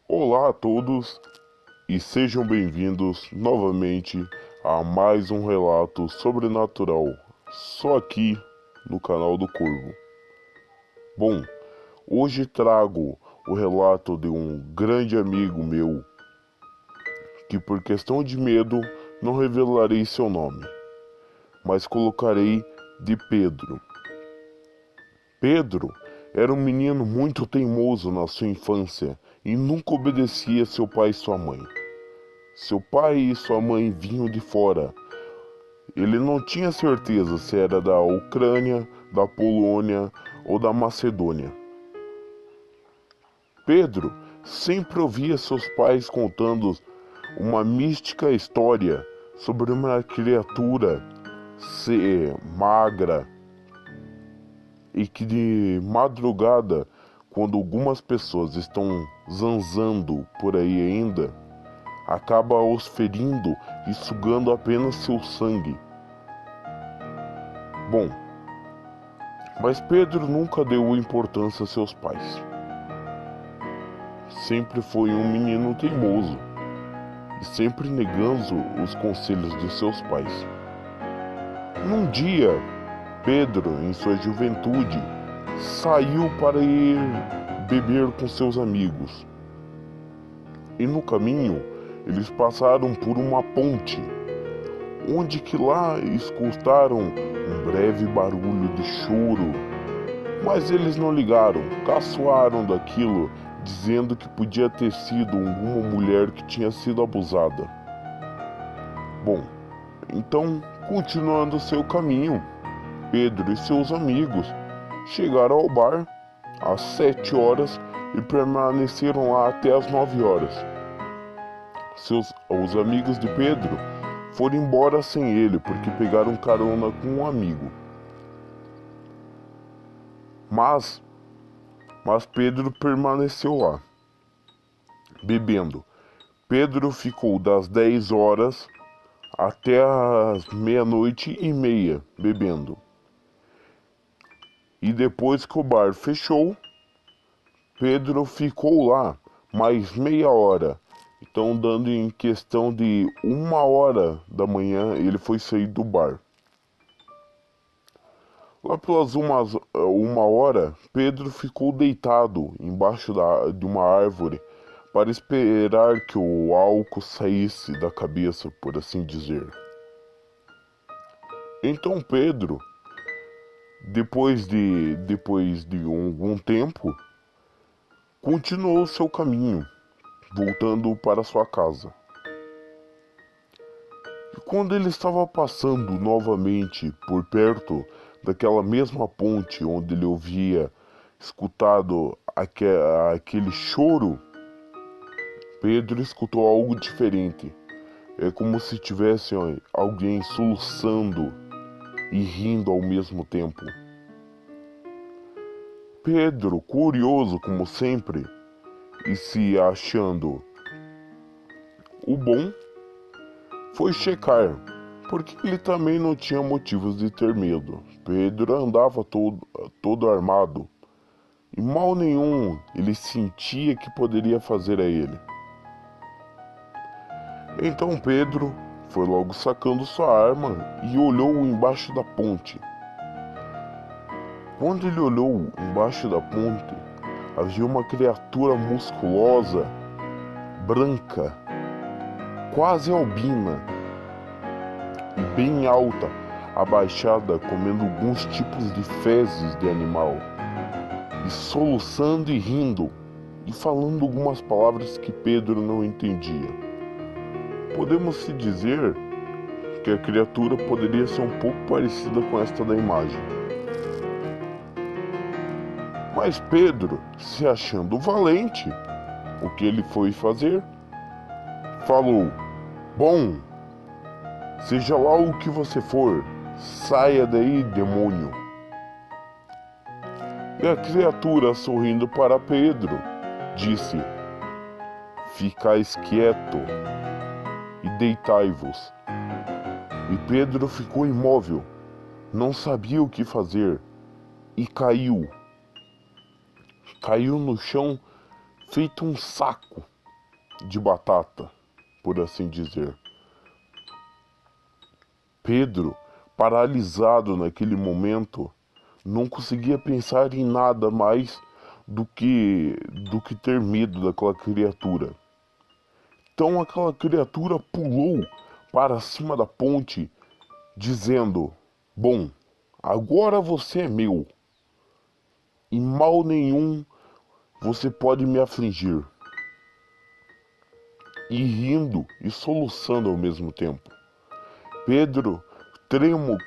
Olá a todos e sejam bem-vindos novamente a mais um relato sobrenatural, só aqui no canal do Corvo. Bom, hoje trago o relato de um grande amigo meu, que por questão de medo não revelarei seu nome, mas colocarei de Pedro. Pedro era um menino muito teimoso na sua infância e nunca obedecia seu pai e sua mãe. Seu pai e sua mãe vinham de fora. Ele não tinha certeza se era da Ucrânia, da Polônia ou da Macedônia. Pedro sempre ouvia seus pais contando uma mística história sobre uma criatura ser magra e que de madrugada, quando algumas pessoas estão zanzando por aí ainda, acaba os ferindo e sugando apenas seu sangue. Bom, mas Pedro nunca deu importância a seus pais. Sempre foi um menino teimoso e sempre negando os conselhos de seus pais. Num dia, Pedro, em sua juventude, saiu para ir beber com seus amigos. E no caminho, eles passaram por uma ponte, onde que lá escutaram um breve barulho de choro. Mas eles não ligaram, caçoaram daquilo, dizendo que podia ter sido alguma mulher que tinha sido abusada. Bom, então, continuando seu caminho, Pedro e seus amigos chegaram ao bar às 7 horas e permaneceram lá até às 9 horas. Os amigos de Pedro foram embora sem ele porque pegaram carona com um amigo. Mas Pedro permaneceu lá, bebendo. Pedro ficou das 10 horas até as 00:30 bebendo. E depois que o bar fechou, Pedro ficou lá mais meia hora. Então, dando em questão de 1 hora da manhã, ele foi sair do bar. Lá pelas uma hora, Pedro ficou deitado embaixo de uma árvore para esperar que o álcool saísse da cabeça, por assim dizer. Então Pedro, depois de algum tempo, continuou seu caminho, voltando para sua casa. E quando ele estava passando novamente por perto daquela mesma ponte onde ele ouvia escutado aquele choro, Pedro escutou algo diferente. É como se tivesse alguém soluçando e rindo ao mesmo tempo. Pedro, curioso como sempre, e se achando o bom, foi checar, porque ele também não tinha motivos de ter medo. Pedro andava todo armado, e mal nenhum ele sentia que poderia fazer a ele. Então Pedro foi logo sacando sua arma e olhou embaixo da ponte. Quando ele olhou embaixo da ponte, havia uma criatura musculosa, branca, quase albina e bem alta, abaixada, comendo alguns tipos de fezes de animal, e soluçando e rindo, e falando algumas palavras que Pedro não entendia. Podemos se dizer que a criatura poderia ser um pouco parecida com esta da imagem. Mas Pedro, se achando valente, o que ele foi fazer? Falou: "Bom, seja lá o que você for, saia daí, demônio." E a criatura, sorrindo para Pedro, disse: "Ficais quieto e deitai-vos." E Pedro ficou imóvel, não sabia o que fazer, e caiu no chão feito um saco. de batata, por assim dizer. Pedro, paralisado naquele momento, não conseguia pensar em nada mais do que ter medo daquela criatura. Então aquela criatura pulou para cima da ponte, dizendo: Bom, agora você é meu, e mal nenhum você pode me afligir. E rindo e soluçando ao mesmo tempo. Pedro, trêmulo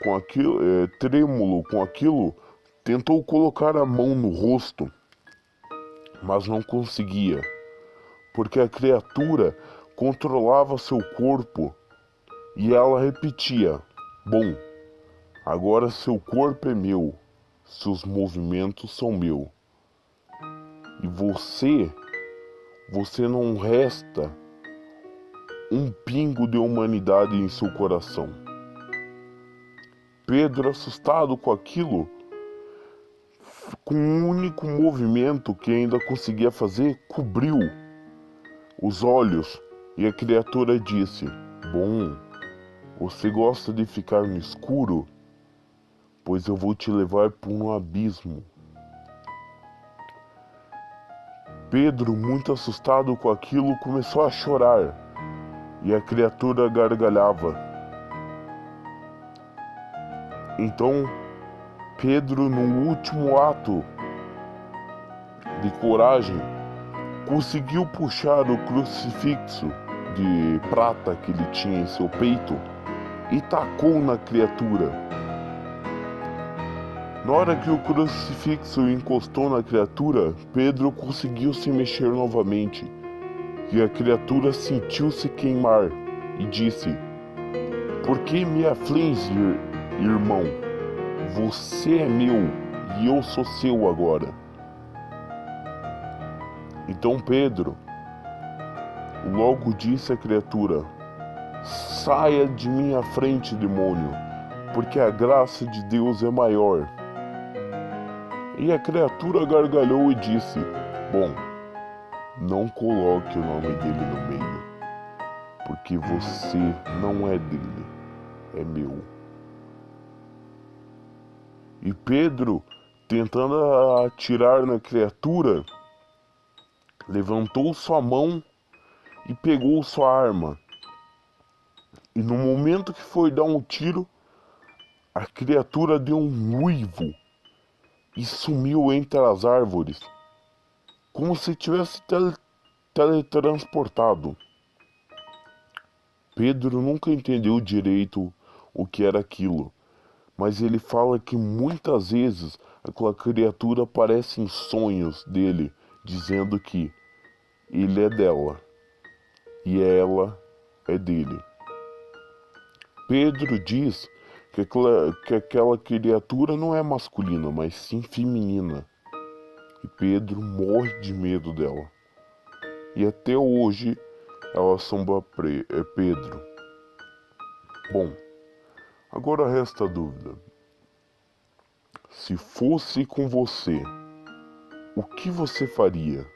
com aquilo, tentou colocar a mão no rosto, mas não conseguia, porque a criatura controlava seu corpo e ela repetia: Bom, agora seu corpo é meu, seus movimentos são meu. E você não resta um pingo de humanidade em seu coração. Pedro, assustado com aquilo, com um único movimento que ainda conseguia fazer, cobriu os olhos e a criatura disse: Bom, você gosta de ficar no escuro? Pois eu vou te levar para um abismo. Pedro, muito assustado com aquilo, começou a chorar e a criatura gargalhava. Então, Pedro, no último ato de coragem, conseguiu puxar o crucifixo de prata que ele tinha em seu peito e tacou na criatura. Na hora que o crucifixo encostou na criatura, Pedro conseguiu se mexer novamente, e a criatura sentiu-se queimar e disse: Por que me aflige, irmão? Você é meu e eu sou seu agora. Então Pedro logo disse à criatura: Saia de minha frente, demônio, porque a graça de Deus é maior. E a criatura gargalhou e disse: Bom, não coloque o nome dele no meio, porque você não é dele, é meu. E Pedro, tentando atirar na criatura, levantou sua mão e pegou sua arma. E no momento que foi dar um tiro, a criatura deu um uivo e sumiu entre as árvores, como se tivesse teletransportado. Pedro nunca entendeu direito o que era aquilo, mas ele fala que muitas vezes aquela criatura aparece em sonhos dele, dizendo que ele é dela e ela é dele. Pedro diz que aquela criatura não é masculina, mas sim feminina. E Pedro morre de medo dela. E até hoje ela assombra Pedro. Bom, agora resta a dúvida. Se fosse com você, o que você faria?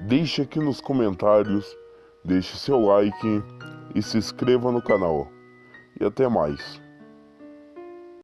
Deixe aqui nos comentários, deixe seu like e se inscreva no canal. E até mais.